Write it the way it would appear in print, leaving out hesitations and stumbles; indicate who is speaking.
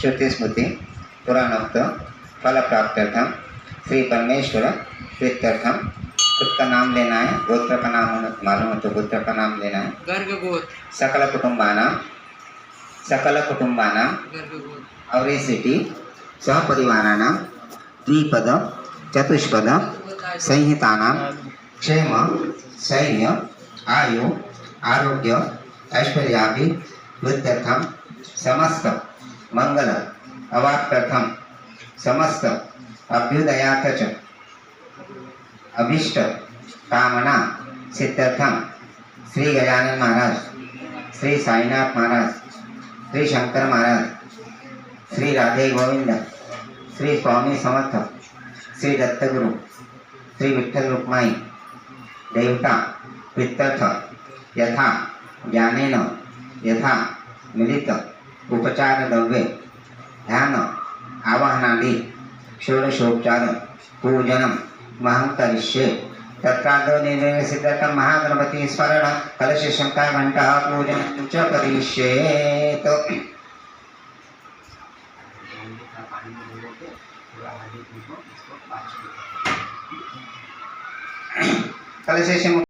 Speaker 1: श्रुतिस्मृति पुराणोक्त फल प्राप्त्यर्थम श्री परमेश्वर प्रीत्यर्थम। खुद का नाम लेना है, गोत्र का नाम मालूम हो तो गोत्र का नाम लेना है।
Speaker 2: गर्ग गोत्र।
Speaker 1: सकल कुटुंबानां और सिटी सहपरिवाराणां द्विपद चतुष्पद संहितानां क्षेम शैर्य आयु आरोग्य ऐश्वर्याभि वृद्ध्यर्थम समस्त मंगल अवाप्त्यर्थम समस्त अभ्युदयार्थ च अभीष्ट कामना सिद्ध्यर्थम श्री गजानन महाराज, श्री साईनाथ महाराज, श्री शंकर महाराज, श्री राधे गोविंद, श्री स्वामी समर्थ, श्री दत्तगुरु, श्री विठ्ठल रुक्माई देवता प्रीत्यर्थ यथा ज्ञानेन यथा मिलित उपचार द्रव्ये ध्यान आवाहनादि षोडशोपचार पूजनम महं करिष्ये। तत्रादो निर्सिद्धतं महागणपति स्मरण कलश शंका घंटा पूजन च करिष्ये। तो कलश